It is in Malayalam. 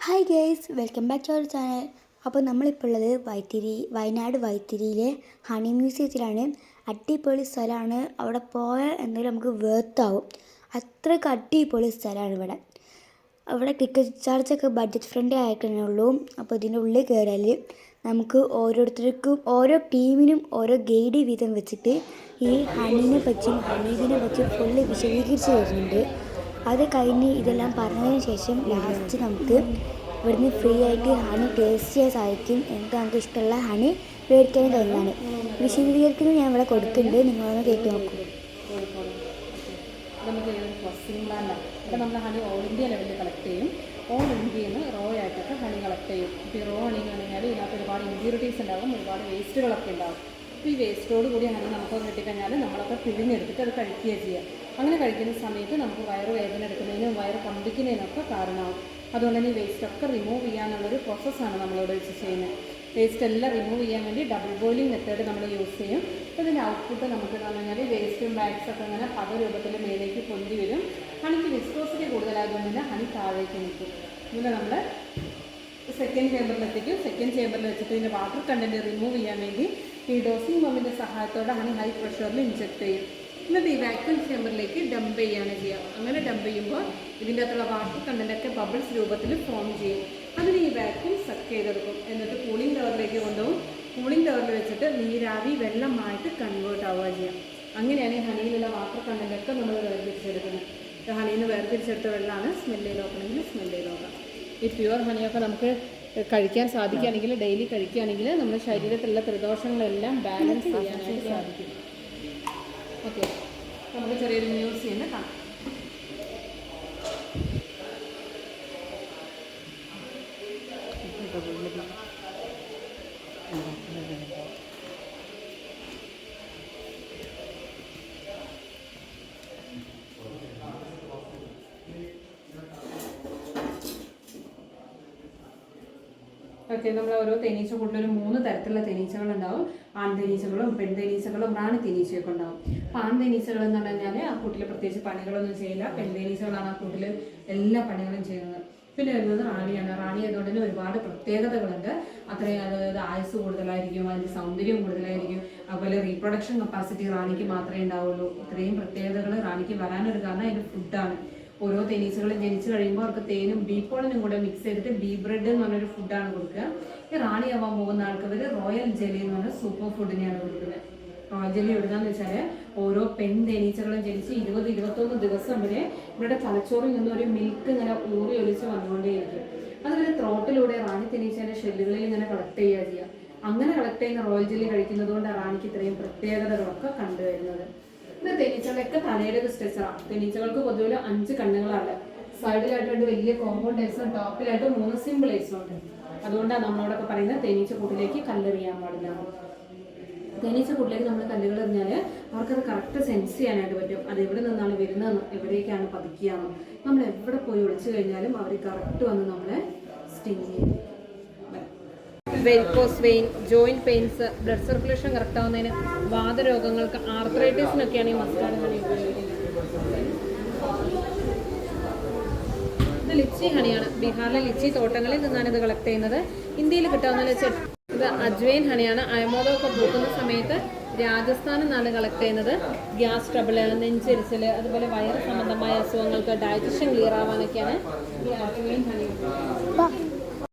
Hi guys, welcome back to our channel. അപ്പോൾ നമ്മളിപ്പോൾ ഉള്ളത് വയനാട് വൈത്തിരിയിലെ ഹണി മ്യൂസിയത്തിലാണ്. അടിപൊളി സ്ഥലമാണ്. അവിടെ പോയാൽ എന്തായാലും നമുക്ക് വേർത്താവും. അത്രയ്ക്ക് അടിപൊളി സ്ഥലമാണ് അവിടെ ടിക്കറ്റ് ചാർജൊക്കെ ബഡ്ജറ്റ് ഫ്രണ്ട്ലി ആയിട്ടേ ഉള്ളൂ. അപ്പോൾ ഇതിൻ്റെ ഉള്ളിൽ കയറിയാൽ നമുക്ക് ഓരോരുത്തർക്കും ഓരോ ടീമിനും ഓരോ ഗൈഡ് വീതം വെച്ചിട്ട് ഈ ഹണീനെ പറ്റിയും ഹണീബിനെ പറ്റിയും ഫുള്ള് വിശദീകരിച്ച് തരുന്നുണ്ട്. അത് കഴിഞ്ഞ് ഇതെല്ലാം പറഞ്ഞതിന് ശേഷം ലാസ്റ്റ് നമുക്ക് ഇവിടുന്ന് ഫ്രീ ആയിട്ട് ഹണി ടേസ്റ്റ് ചെയ്യാൻ സാധിക്കും. എനിക്ക് നമുക്ക് ഇഷ്ടമുള്ള ഹണി മേടിക്കാനും കഴിയുന്നതാണ്. വിശദീകരിക്കുന്നത് ഞാൻ ഇവിടെ കൊടുക്കുന്നുണ്ട്, നിങ്ങളൊന്ന് കേട്ട് നോക്കൂ. നമുക്ക് പ്രോസസ്സിംഗ് പ്ലാനിലാണ്. ഇവിടെ നമ്മൾ ഹണി ഓൾ ഇന്ത്യ ലെവലിൽ കളക്ട് ചെയ്യും. ഓൾ ഇന്ത്യയിൽ നിന്ന് റോ ആയിട്ടൊക്കെ ഹണി കളക്ട് ചെയ്യും. ഇപ്പോൾ ഈ റോ ഹണി എന്ന് പറഞ്ഞാൽ ഇതിനകത്ത് ഒരുപാട് ഇമ്പ്യൂരിറ്റീസ് ഉണ്ടാകും, ഒരുപാട് വേസ്റ്റുകളൊക്കെ ഉണ്ടാകും. അപ്പോൾ ഈ വേസ്റ്റോട് കൂടി ഹണി നമുക്കൊന്ന് കിട്ടിക്കഴിഞ്ഞാൽ നമ്മളൊക്കെ പിഴിഞ്ഞെടുത്തിട്ട് അത് കഴിക്കുകയാണ് ചെയ്യുക. അങ്ങനെ കഴിക്കുന്ന സമയത്ത് നമുക്ക് വയറുവേദന എടുക്കുന്നതിനും വയറ് കമ്പിക്കുന്നതിനൊക്കെ കാരണമാകും. അതുകൊണ്ട് തന്നെ ഈ വേസ്റ്റൊക്കെ റിമൂവ് ചെയ്യാനുള്ളൊരു പ്രോസസ്സാണ് നമ്മളിവിടെ വെച്ച് ചെയ്യുന്നത്. വേസ്റ്റ് എല്ലാം റിമൂവ് ചെയ്യാൻ വേണ്ടി ഡബിൾ ബോയിലിംഗ് മെത്തേഡ് നമ്മൾ യൂസ് ചെയ്യും. അപ്പോൾ ഇതിൻ്റെ ഔട്ട്പുട്ട് നമുക്ക് എന്ന് പറഞ്ഞാൽ വേസ്റ്റും ബാഗ്സൊക്കെ ഇങ്ങനെ പല രൂപത്തിൽ മേലേക്ക് പൊന്തി വരും. ഹണിക്ക് വിസ്കോസിറ്റി കൂടുതലായതുകൊണ്ട് തന്നെ ഹണി താഴേക്ക് നിൽക്കും. ഇതിൽ നമ്മൾ സെക്കൻഡ് ചേമ്പറിലെത്തിക്കും. സെക്കൻഡ് ചേമ്പറിൽ വെച്ചിട്ട് ഇതിൻ്റെ വാട്ടർ കണ്ടൻറ്റ് റിമൂവ് ചെയ്യാൻ വേണ്ടി ഈ ഡോസിങ് പമ്പിൻ്റെ സഹായത്തോടെ ഹണി ഹൈ പ്രഷറിൽ ഇൻജെക്ട് ചെയ്യും. എന്നിട്ട് ഈ വാക്യൂം ചേമ്പറിലേക്ക് ഡംപ് ചെയ്യുകയാണ് ചെയ്യുക. അങ്ങനെ ഡംപ് ചെയ്യുമ്പോൾ ഇതിൻ്റെ അകത്തുള്ള വാട്ടർ കണ്ടൻറ്റൊക്കെ ബബിൾസ് രൂപത്തിൽ ഫോം ചെയ്യും. അതിന് ഈ വാക്യൂം സക്ക് ചെയ്തെടുക്കും. എന്നിട്ട് കൂളിംഗ് ടവറിലേക്ക് കൊണ്ടുപോകും. കൂളിംഗ് ടവറിൽ വെച്ചിട്ട് നീരാവി വെള്ളമായിട്ട് കൺവേർട്ട് ആവുക ചെയ്യാം. അങ്ങനെയാണ് ഈ ഹണിയിലുള്ള വാട്ടർ കണ്ടൻറ്റൊക്കെ നമ്മൾ വേർതിരിച്ചെടുക്കുന്നത്. ഹണിയിൽ നിന്ന് വേർതിരിച്ചെടുത്ത വെള്ളമാണ് സ്മെല്ല് നോക്കണമെങ്കിൽ സ്മെല്ല് നോക്കാം. ഈ പ്യുവർ ഹണിയൊക്കെ നമുക്ക് കഴിക്കാൻ സാധിക്കുകയാണെങ്കിൽ, ഡെയിലി കഴിക്കുകയാണെങ്കിൽ നമ്മുടെ ശരീരത്തിലുള്ള ത്രിദോഷങ്ങളെല്ലാം ബാലൻസ് ചെയ്യാനായിട്ട് സാധിക്കും. ഓക്കെ, നമുക്ക് ചെറിയൊരു മ്യൂസിയം കാണാം. ഓക്കെ, നമ്മൾ ഓരോ തേനീച്ച കൂട്ടിലൊരു 3 തരത്തിലുള്ള തേനീച്ചകളുണ്ടാവും. ആൺ തേനീച്ചകളും പെൺ തേനീച്ചകളും റാണി തേനീച്ചയൊക്കെ ഉണ്ടാവും. അപ്പോൾ ആൺ തേനീച്ചകൾ എന്ന് പറഞ്ഞാൽ ആ കൂട്ടിൽ പ്രത്യേകിച്ച് പണികളൊന്നും ചെയ്യില്ല. പെൺ തേനീച്ചകളാണ് ആ കൂട്ടിൽ എല്ലാ പണികളും ചെയ്യുന്നത്. പിന്നെ വരുന്നത് റാണിയാണ്. റാണി ആയതുകൊണ്ട് തന്നെ ഒരുപാട് പ്രത്യേകതകളുണ്ട്. അത്രയും അതായത് ആയുസ് കൂടുതലായിരിക്കും, അതിൻ്റെ സൗന്ദര്യം കൂടുതലായിരിക്കും, അതുപോലെ റീപ്രൊഡക്ഷൻ കപ്പാസിറ്റി റാണിക്ക് മാത്രമേ ഉണ്ടാവുള്ളൂ. ഇത്രയും പ്രത്യേകതകൾ റാണിക്ക് വരാനൊരു കാരണം അതിൻ്റെ ഫുഡാണ്. ഓരോ തേനീച്ചകളും ജനിച്ചു കഴിയുമ്പോൾ അവർക്ക് തേനും ബീ പോളനും കൂടെ മിക്സ് ചെയ്തിട്ട് ബീ ബ്രെഡ് എന്ന് പറഞ്ഞൊരു ഫുഡാണ് കൊടുക്കുക. ഈ റാണിയാവാൻ പോകുന്ന ആൾക്കവർ റോയൽ ജെല്ലി എന്ന് പറഞ്ഞ സൂപ്പർ ഫുഡിനെയാണ് കൊടുക്കുന്നത്. റോയൽ ജെല്ലി എവിടുന്നാന്ന് വെച്ചാൽ ഓരോ പെൺ തേനീച്ചകളും ജനിച്ച് 20-21 ദിവസം വരെ ഇവരുടെ തലച്ചോറിൽ നിന്ന് ഒരു മിൽക്ക് ഇങ്ങനെ ഊറി ഒലിച്ച് വന്നുകൊണ്ടേയിരിക്കും. അതുപോലെ ത്രോട്ടിലൂടെ റാണി തേനീച്ചേൻ്റെ ഷെല്ലുകളിൽ ഇങ്ങനെ കളക്ട് ചെയ്യുക ചെയ്യുക. അങ്ങനെ കളക്ട് ചെയ്യുന്ന റോയൽ ജെല്ലി കഴിക്കുന്നത് കൊണ്ട് റാണിക്ക് ഇത്രയും പ്രത്യേകതകളൊക്കെ കണ്ടുവരുന്നത്. ഇത് തേനീച്ചകളൊക്കെ തലയുടെ ഒരു സ്ട്രക്ചറാണ്. തേനീച്ചകൾക്ക് പൊതുവെ 5 കണ്ണുകളാണ്. സൈഡിലായിട്ട് 2 വലിയ കോമ്പൗണ്ട് ഐസും ടോപ്പിലായിട്ട് 3 സിമ്പിൾ ഐസും ഉണ്ട്. അതുകൊണ്ടാണ് നമ്മളോടൊക്കെ പറയുന്നത് തേനീച്ച കൂട്ടിലേക്ക് കല്ലെറിയാൻ പാടില്ല. തേനീച്ച കൂട്ടിലേക്ക് നമ്മൾ കല്ലുകൾ എറിഞ്ഞാൽ അവർക്കത് കറക്റ്റ് സെൻസ് ചെയ്യാനായിട്ട് പറ്റും. അത് എവിടെ നിന്നാണ് വരുന്നതെന്നും എവിടേക്കാണ് പതിക്കുകയെന്നും. നമ്മൾ എവിടെ പോയി ഒളിച്ചു കഴിഞ്ഞാലും അവർ കറക്റ്റ് വന്ന് നമ്മളെ സ്റ്റിങ് ചെയ്യും. Varicose vein, joint pains, blood circulation correct ആവുന്നതിന്, വാതരോഗങ്ങൾക്ക്, ആർത്രൈറ്റിസിനൊക്കെയാണ് ഈ മസ്റ്റാർഡ് ഹണി ഉപയോഗിക്കുന്നത്. ഇത് ലിച്ചി ഹണിയാണ്. ബീഹാറിലെ ലിച്ചി തോട്ടങ്ങളിൽ നിന്നാണ് ഇത് കളക്ട് ചെയ്യുന്നത്. ഇന്ത്യയിൽ കിട്ടാവുന്ന ഇത് അജ്വൈൻ ഹണിയാണ്. അയമോദമൊക്കെ പൂക്കുന്ന സമയത്ത് രാജസ്ഥാനിൽ നിന്നാണ് കളക്ട് ചെയ്യുന്നത്. ഗ്യാസ് ട്രബിള്, നെഞ്ചെരിച്ചൽ, അതുപോലെ വയറ് സംബന്ധമായ അസുഖങ്ങൾക്ക്, ഡൈജഷൻ ക്ലിയർ ആവാനൊക്കെയാണ് ഈ അജ്വൈൻ ഹണി.